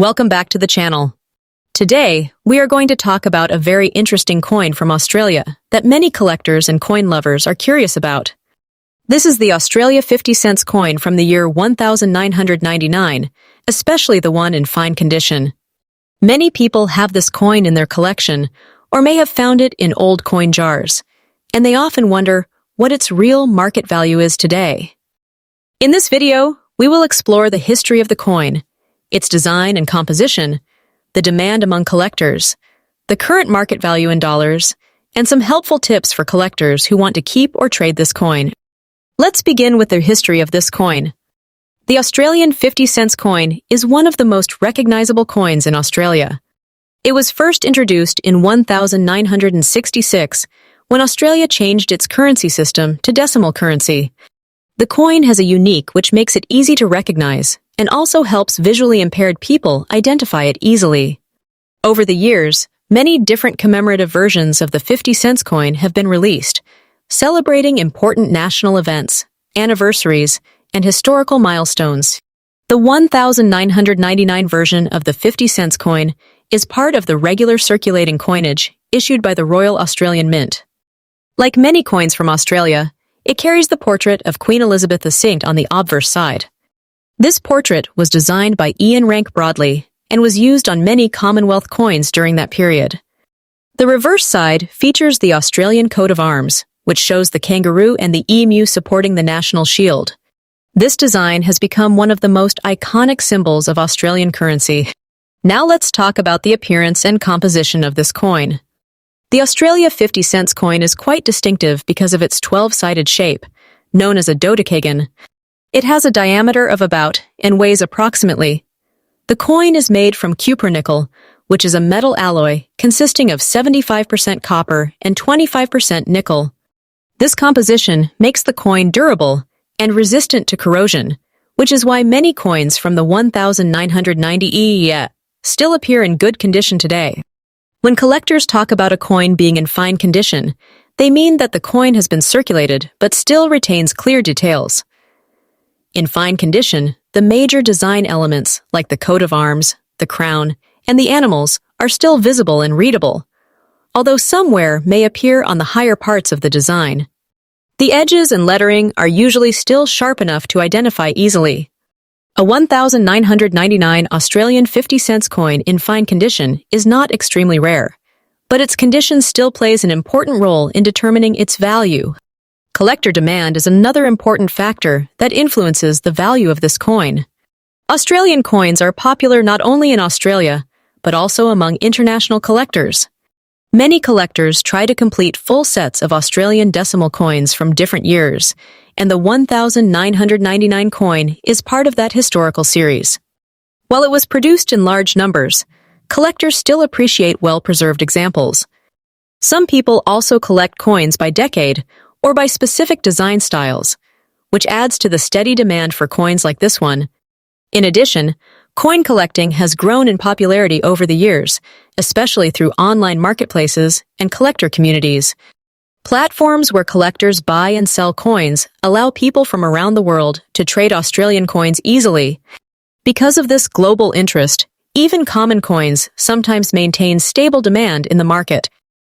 Welcome back to the channel. Today, we are going to talk about a very interesting coin from Australia that many collectors and coin lovers are curious about. This is the Australia 50 cents coin from the year 1999, especially the one in fine condition. Many people have this coin in their collection or may have found it in old coin jars, and they often wonder what its real market value is today. In this video, we will explore the history of the coin, its design and composition, the demand among collectors, the current market value in dollars, and some helpful tips for collectors who want to keep or trade this coin. Let's begin with the history of this coin. The Australian 50 cents coin is one of the most recognizable coins in Australia. It was first introduced in 1966 when Australia changed its currency system to decimal currency. The coin has a unique which makes it easy to recognize and also helps visually impaired people identify it easily. Over the years, many different commemorative versions of the 50 cents coin have been released, celebrating important national events, anniversaries, and historical milestones. The 1999 version of the 50 cents coin is part of the regular circulating coinage issued by the Royal Australian Mint. Like many coins from Australia, it carries the portrait of Queen Elizabeth II on the obverse side. This portrait was designed by Ian Rank Broadley and was used on many Commonwealth coins during that period. The reverse side features the Australian coat of arms, which shows the kangaroo and the emu supporting the national shield. This design has become one of the most iconic symbols of Australian currency. Now let's talk about the appearance and composition of this coin. The Australia 50 cents coin is quite distinctive because of its 12-sided shape, known as a dodecagon. It has a diameter of about and weighs approximately. The coin is made from cupronickel, which is a metal alloy consisting of 75% copper and 25% nickel. This composition makes the coin durable and resistant to corrosion, which is why many coins from the 1990 still appear in good condition today. When collectors talk about a coin being in fine condition, they mean that the coin has been circulated but still retains clear details. In fine condition, the major design elements like the coat of arms, the crown, and the animals are still visible and readable, although some wear may appear on the higher parts of the design. The edges and lettering are usually still sharp enough to identify easily. A 1999 Australian 50 cents coin in fine condition is not extremely rare, but its condition still plays an important role in determining its value. Collector demand is another important factor that influences the value of this coin. Australian coins are popular not only in Australia, but also among international collectors. Many collectors try to complete full sets of Australian decimal coins from different years, and the 1999 coin is part of that historical series. While it was produced in large numbers, collectors still appreciate well-preserved examples. Some people also collect coins by decade or by specific design styles, which adds to the steady demand for coins like this one. In addition, coin collecting has grown in popularity over the years, especially through online marketplaces and collector communities. Platforms where collectors buy and sell coins allow people from around the world to trade Australian coins easily. Because of this global interest, even common coins sometimes maintain stable demand in the market.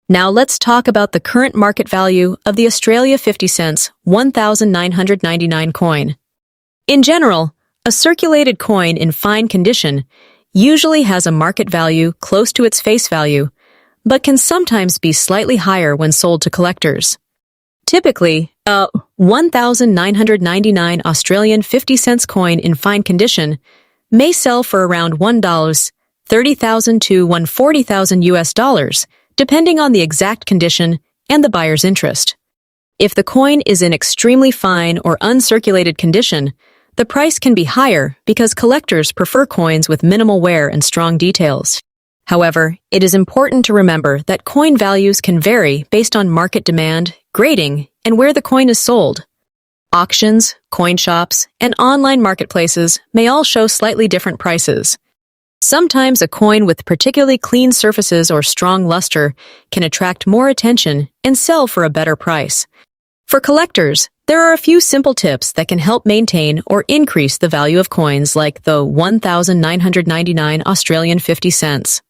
Now let's talk about the current market value of the Australia 50 cents 1999 coin. In general, a circulated coin in fine condition usually has a market value close to its face value, but can sometimes be slightly higher when sold to collectors. Typically, a 1999 Australian 50 cents coin in fine condition may sell for around $1.30,000 to $140,000, depending on the exact condition and the buyer's interest. If the coin is in extremely fine or uncirculated condition, the price can be higher because collectors prefer coins with minimal wear and strong details. However, it is important to remember that coin values can vary based on market demand, grading, and where the coin is sold. Auctions, coin shops, and online marketplaces may all show slightly different prices. Sometimes a coin with particularly clean surfaces or strong luster can attract more attention and sell for a better price. For collectors, there are a few simple tips that can help maintain or increase the value of coins like the 1,999 Australian 50 cents.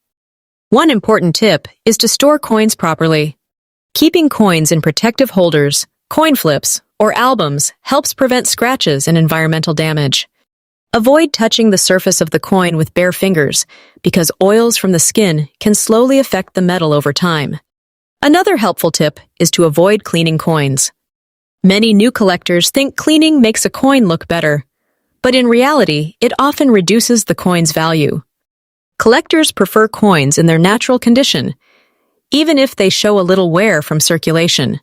One important tip is to store coins properly. Keeping coins in protective holders, coin flips, or albums helps prevent scratches and environmental damage. Avoid touching the surface of the coin with bare fingers because oils from the skin can slowly affect the metal over time. Another helpful tip is to avoid cleaning coins. Many new collectors think cleaning makes a coin look better, but in reality, it often reduces the coin's value. Collectors prefer coins in their natural condition, even if they show a little wear from circulation.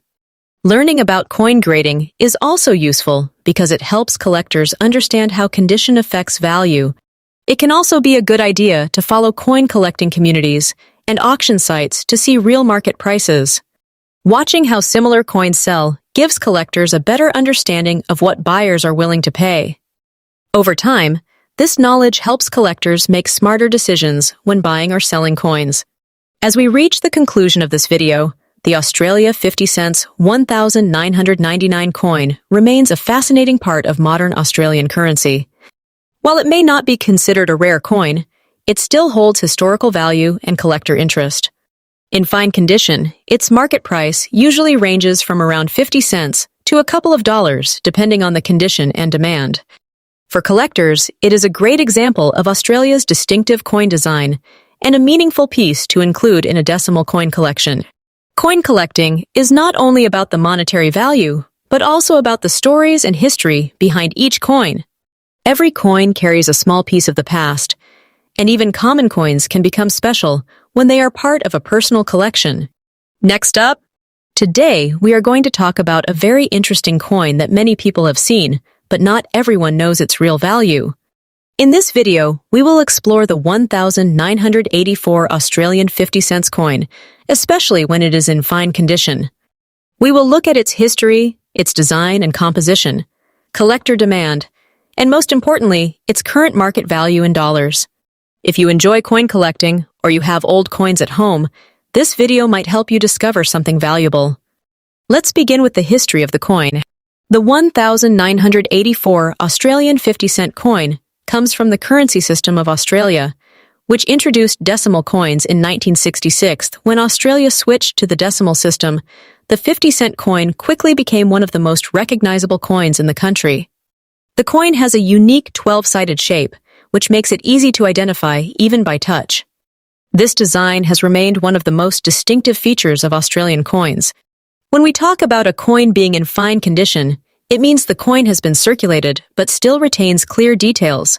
Learning about coin grading is also useful because it helps collectors understand how condition affects value. It can also be a good idea to follow coin collecting communities and auction sites to see real market prices. Watching how similar coins sell gives collectors a better understanding of what buyers are willing to pay. Over time, this knowledge helps collectors make smarter decisions when buying or selling coins. As we reach the conclusion of this video, the Australia 50 cents 1,999 coin remains a fascinating part of modern Australian currency. While it may not be considered a rare coin, it still holds historical value and collector interest. In fine condition, its market price usually ranges from around 50 cents to a couple of dollars, depending on the condition and demand. For collectors, it is a great example of Australia's distinctive coin design and a meaningful piece to include in a decimal coin collection. Coin collecting is not only about the monetary value, but also about the stories and history behind each coin. Every coin carries a small piece of the past, and even common coins can become special when they are part of a personal collection. Next up, today we are going to talk about a very interesting coin that many people have seen, but not everyone knows its real value. In this video, we will explore the 1,984 Australian 50 cents coin, especially when it is in fine condition. We will look at its history, its design and composition, collector demand, and most importantly, its current market value in dollars. If you enjoy coin collecting or you have old coins at home, this video might help you discover something valuable. Let's begin with the history of the coin. The 1,984 Australian 50 cent coin comes from the currency system of Australia, which introduced decimal coins in 1966. When Australia switched to the decimal system, the 50 cent coin quickly became one of the most recognizable coins in the country. The coin has a unique 12-sided shape, which makes it easy to identify even by touch. This design has remained one of the most distinctive features of Australian coins. When we talk about a coin being in fine condition, it means the coin has been circulated but still retains clear details.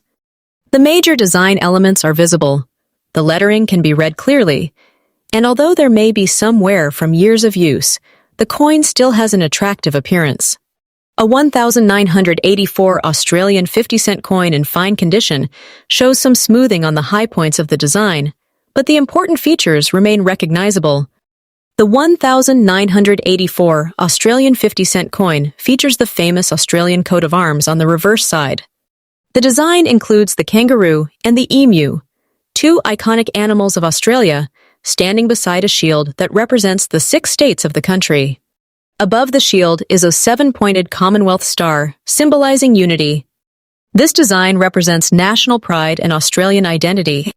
The major design elements are visible, the lettering can be read clearly, and although there may be some wear from years of use, the coin still has an attractive appearance. A 1,984 Australian 50 cent coin in fine condition shows some smoothing on the high points of the design, but the important features remain recognizable. The 1,984 Australian 50 cent coin features the famous Australian coat of arms on the reverse side. The design includes the kangaroo and the emu, two iconic animals of Australia, standing beside a shield that represents the 6 states of the country. Above the shield is a 7-pointed Commonwealth star, symbolizing unity. This design represents national pride and Australian identity.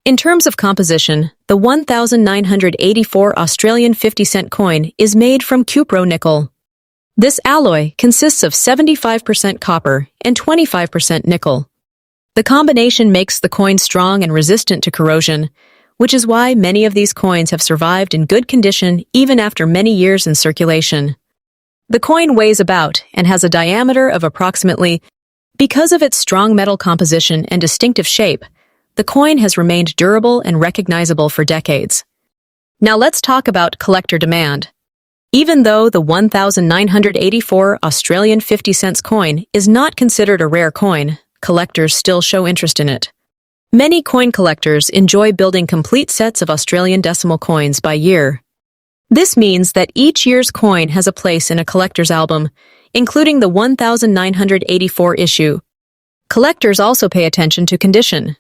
In terms of composition, the 1,984 Australian 50 cent coin is made from cupro nickel. This alloy consists of 75% copper and 25% nickel. The combination makes the coin strong and resistant to corrosion, which is why many of these coins have survived in good condition even after many years in circulation. The coin weighs about and has a diameter of approximately. Because of its strong metal composition and distinctive shape, the coin has remained durable and recognizable for decades. Now let's talk about collector demand. Even though the 1,984 Australian 50 cents coin is not considered a rare coin, collectors still show interest in it. Many coin collectors enjoy building complete sets of Australian decimal coins by year. This means that each year's coin has a place in a collector's album, including the 1,984 issue. Collectors also pay attention to condition.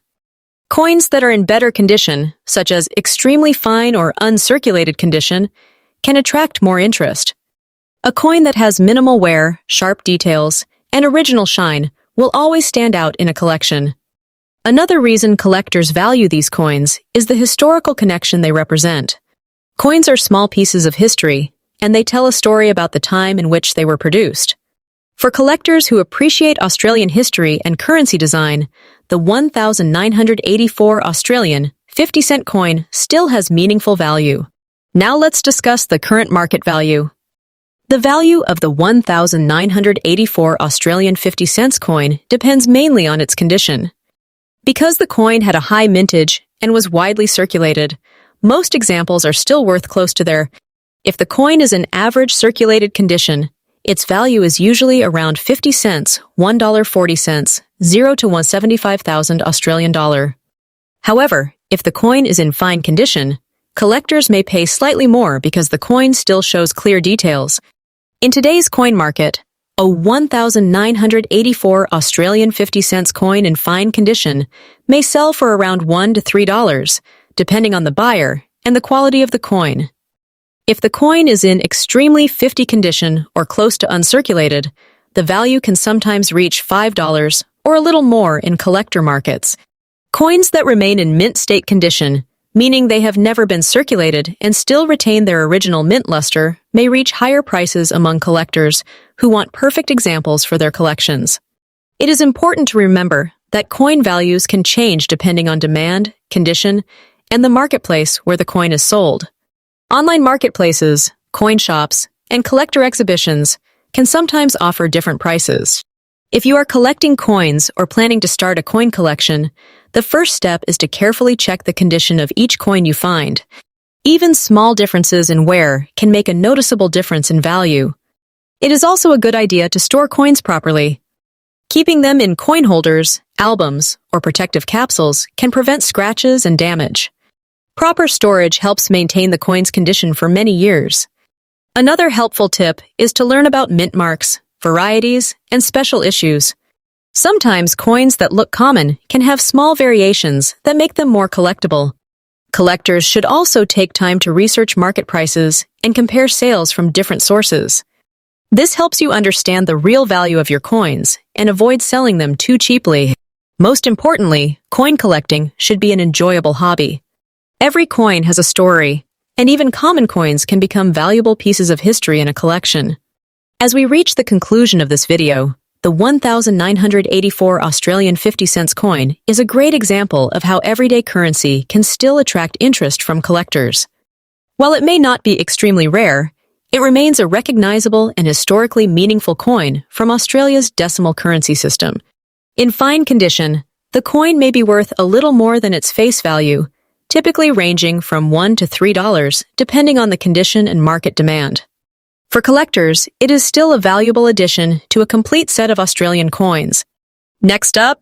Coins that are in better condition, such as extremely fine or uncirculated condition, can attract more interest. A coin that has minimal wear, sharp details, and original shine will always stand out in a collection. Another reason collectors value these coins is the historical connection they represent. Coins are small pieces of history, and they tell a story about the time in which they were produced. For collectors who appreciate Australian history and currency design, the 1984 Australian 50-cent coin still has meaningful value. Now let's discuss the current market value. The value of the 1984 Australian 50 cents coin depends mainly on its condition. Because the coin had a high mintage and was widely circulated, most examples are still worth close to their. If the coin is in average circulated condition, its value is usually around 50 cents, $1.40, 0 to 175,000 Australian dollar. However, if the coin is in fine condition, collectors may pay slightly more because the coin still shows clear details. In today's coin market, a 1984 Australian 50 cents coin in fine condition may sell for around $1 to $3, depending on the buyer and the quality of the coin. If the coin is in extremely 50 condition or close to uncirculated, the value can sometimes reach $5 or a little more in collector markets. Coins that remain in mint state condition, meaning they have never been circulated and still retain their original mint luster, may reach higher prices among collectors who want perfect examples for their collections. It is important to remember that coin values can change depending on demand, condition, and the marketplace where the coin is sold. Online marketplaces, coin shops, and collector exhibitions can sometimes offer different prices. If you are collecting coins or planning to start a coin collection, the first step is to carefully check the condition of each coin you find. Even small differences in wear can make a noticeable difference in value. It is also a good idea to store coins properly. Keeping them in coin holders, albums, or protective capsules can prevent scratches and damage. Proper storage helps maintain the coin's condition for many years. Another helpful tip is to learn about mint marks, varieties, and special issues. Sometimes coins that look common can have small variations that make them more collectible. Collectors should also take time to research market prices and compare sales from different sources. This helps you understand the real value of your coins and avoid selling them too cheaply. Most importantly, coin collecting should be an enjoyable hobby. Every coin has a story, and even common coins can become valuable pieces of history in a collection. As we reach the conclusion of this video, the 1984 Australian 50 cents coin is a great example of how everyday currency can still attract interest from collectors. While it may not be extremely rare, it remains a recognizable and historically meaningful coin from Australia's decimal currency system. In fine condition, the coin may be worth a little more than its face value, typically ranging from $1 to $3 depending on the condition and market demand. For collectors, it is still a valuable addition to a complete set of Australian coins. Next up,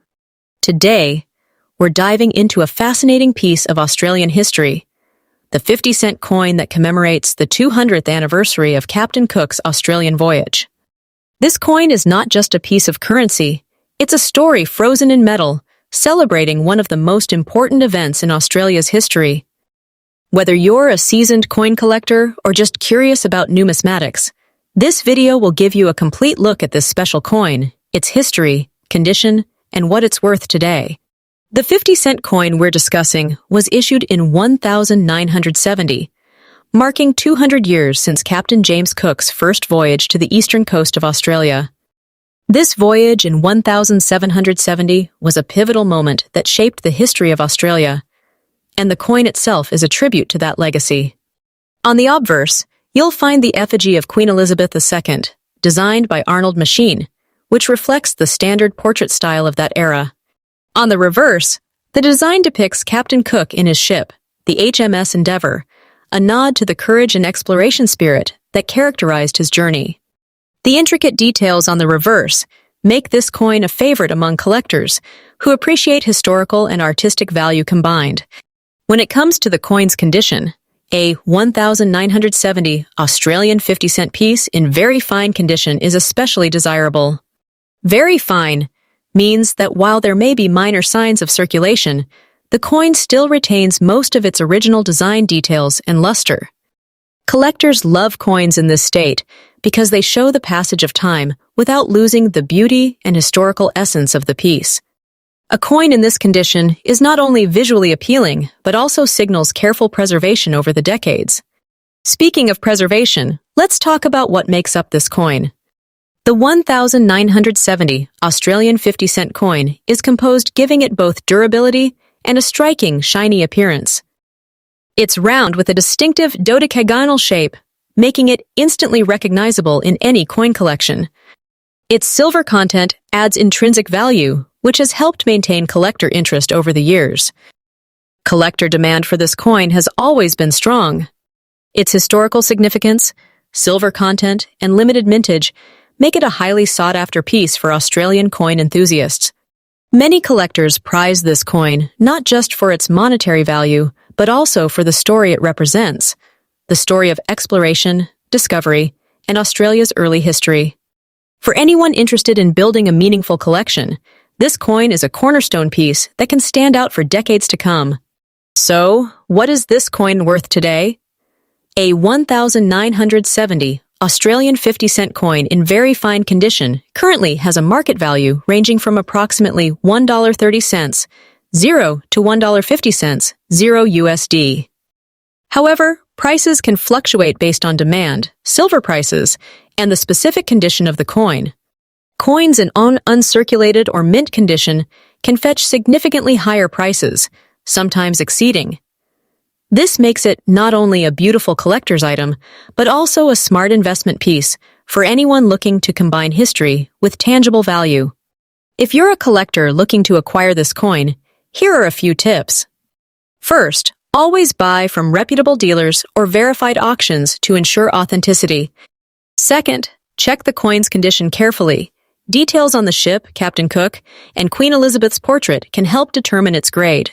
today, we're diving into a fascinating piece of Australian history, the 50-cent coin that commemorates the 200th anniversary of Captain Cook's Australian voyage. This coin is not just a piece of currency, it's a story frozen in metal, celebrating one of the most important events in Australia's history. Whether you're a seasoned coin collector or just curious about numismatics, this video will give you a complete look at this special coin, its history, condition, and what it's worth today. The 50-cent coin we're discussing was issued in 1970, marking 200 years since Captain James Cook's first voyage to the eastern coast of Australia. This voyage in 1770 was a pivotal moment that shaped the history of Australia, and the coin itself is a tribute to that legacy. On the obverse, you'll find the effigy of Queen Elizabeth II, designed by Arnold Machin, which reflects the standard portrait style of that era. On the reverse, the design depicts Captain Cook in his ship, the HMS Endeavour, a nod to the courage and exploration spirit that characterized his journey. The intricate details on the reverse make this coin a favorite among collectors who appreciate historical and artistic value combined. When it comes to the coin's condition, a 1970 Australian 50-cent piece in very fine condition is especially desirable. Very fine means that while there may be minor signs of circulation, the coin still retains most of its original design details and luster. Collectors love coins in this state because they show the passage of time without losing the beauty and historical essence of the piece. A coin in this condition is not only visually appealing, but also signals careful preservation over the decades. Speaking of preservation, let's talk about what makes up this coin. The 1970 Australian 50-cent coin is composed, giving it both durability and a striking, shiny appearance. It's round with a distinctive dodecagonal shape, making it instantly recognizable in any coin collection. Its silver content adds intrinsic value, which has helped maintain collector interest over the years. Collector demand for this coin has always been strong. Its historical significance, silver content, and limited mintage make it a highly sought-after piece for Australian coin enthusiasts. Many collectors prize this coin not just for its monetary value, but also for the story it represents, the story of exploration, discovery, and Australia's early history. For anyone interested in building a meaningful collection, this coin is a cornerstone piece that can stand out for decades to come. So, what is this coin worth today? A 1970 Australian 50-cent coin in very fine condition currently has a market value ranging from approximately $1.30, 0 to $1.50, 0 USD. However, prices can fluctuate based on demand, silver prices, and the specific condition of the coin. Coins in uncirculated or mint condition can fetch significantly higher prices, sometimes exceeding. This makes it not only a beautiful collector's item, but also a smart investment piece for anyone looking to combine history with tangible value. If you're a collector looking to acquire this coin, here are a few tips. First, always buy from reputable dealers or verified auctions to ensure authenticity. Second, check the coin's condition carefully. Details on the ship, Captain Cook, and Queen Elizabeth's portrait can help determine its grade.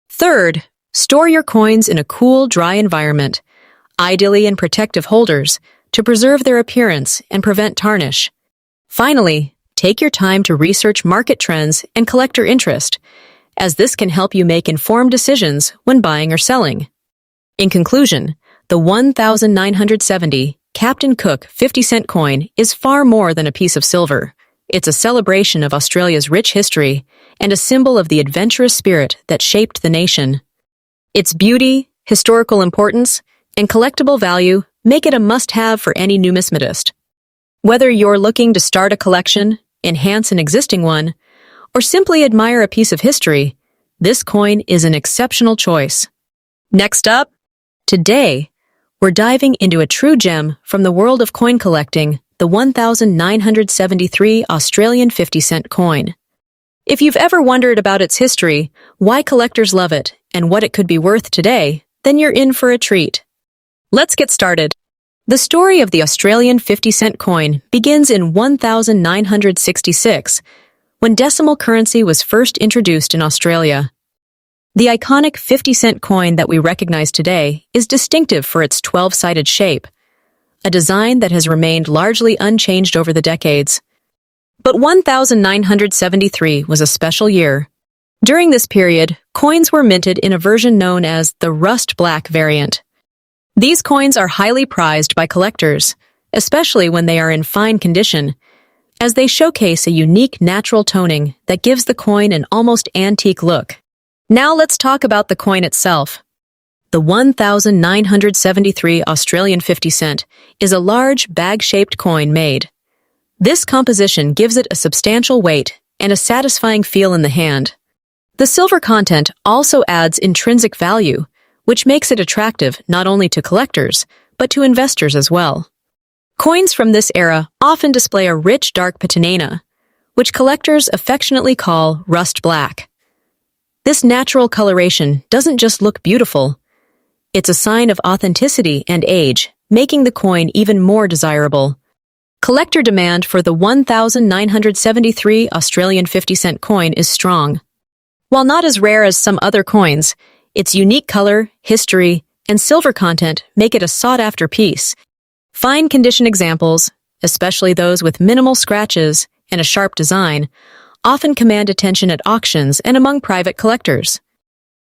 Third, store your coins in a cool, dry environment, ideally in protective holders, to preserve their appearance and prevent tarnish. Finally, take your time to research market trends and collector interest, as this can help you make informed decisions when buying or selling. In conclusion, the 1970 Captain Cook 50-cent coin is far more than a piece of silver. It's a celebration of Australia's rich history and a symbol of the adventurous spirit that shaped the nation. Its beauty, historical importance, and collectible value make it a must-have for any numismatist. Whether you're looking to start a collection, enhance an existing one, or simply admire a piece of history, this coin is an exceptional choice. Next up, today, we're diving into a true gem from the world of coin collecting, the 1973 Australian 50-cent coin. If you've ever wondered about its history, why collectors love it, and what it could be worth today, then you're in for a treat. Let's get started. The story of the Australian 50-cent coin begins in 1966, when decimal currency was first introduced in Australia. The iconic 50-cent coin that we recognize today is distinctive for its 12-sided shape, a design that has remained largely unchanged over the decades. But 1973 was a special year. During this period, coins were minted in a version known as the rust black variant. These coins are highly prized by collectors, especially when they are in fine condition, as they showcase a unique natural toning that gives the coin an almost antique look. Now let's talk about the coin itself. The 1973 Australian 50 cent is a large, bag-shaped coin made. This composition gives it a substantial weight and a satisfying feel in the hand. The silver content also adds intrinsic value, which makes it attractive not only to collectors, but to investors as well. Coins from this era often display a rich dark patina, which collectors affectionately call rust black. This natural coloration doesn't just look beautiful, it's a sign of authenticity and age, making the coin even more desirable. Collector demand for the 1973 Australian 50-cent coin is strong. While not as rare as some other coins, its unique color, history, and silver content make it a sought-after piece. Fine condition examples, especially those with minimal scratches and a sharp design, often command attention at auctions and among private collectors.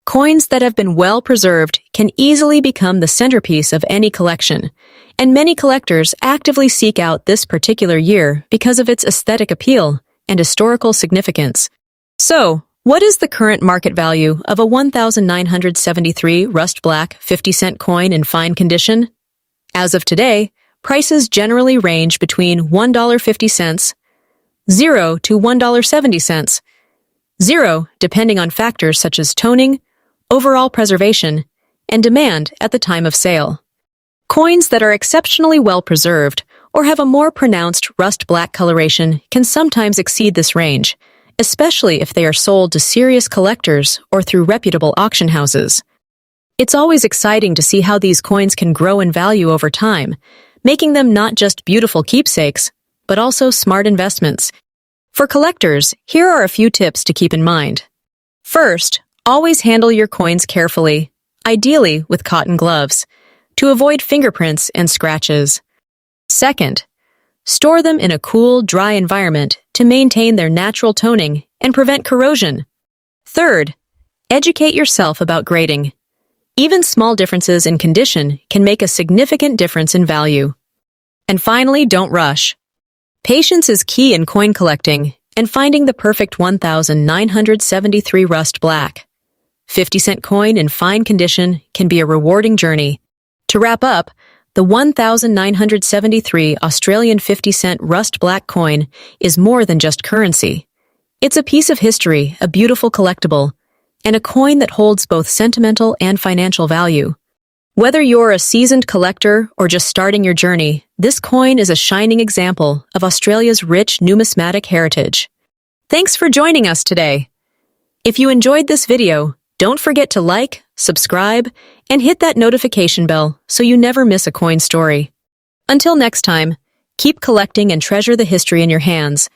Coins that have been well preserved can easily become the centerpiece of any collection, and many collectors actively seek out this particular year because of its aesthetic appeal and historical significance. So, what is the current market value of a 1973 rust black 50-cent coin in fine condition? As of today, prices generally range between $1.50, 0 to $1.70, 0 depending on factors such as toning, overall preservation, and demand at the time of sale. Coins that are exceptionally well preserved or have a more pronounced rust black coloration can sometimes exceed this range, especially if they are sold to serious collectors or through reputable auction houses. It's always exciting to see how these coins can grow in value over time, making them not just beautiful keepsakes, but also smart investments. For collectors, here are a few tips to keep in mind. First, always handle your coins carefully, ideally with cotton gloves, to avoid fingerprints and scratches. Second, store them in a cool, dry environment to maintain their natural toning and prevent corrosion. Third, educate yourself about grading. Even small differences in condition can make a significant difference in value. And finally, don't rush. Patience is key in coin collecting, and finding the perfect 1973 rust black 50-cent coin in fine condition can be a rewarding journey. To wrap up, the 1973 Australian 50-cent rust black coin is more than just currency. It's a piece of history, a beautiful collectible, and a coin that holds both sentimental and financial value. Whether you're a seasoned collector or just starting your journey, this coin is a shining example of Australia's rich numismatic heritage. Thanks for joining us today. If you enjoyed this video, don't forget to like, subscribe, and hit that notification bell so you never miss a coin story. Until next time, keep collecting and treasure the history in your hands.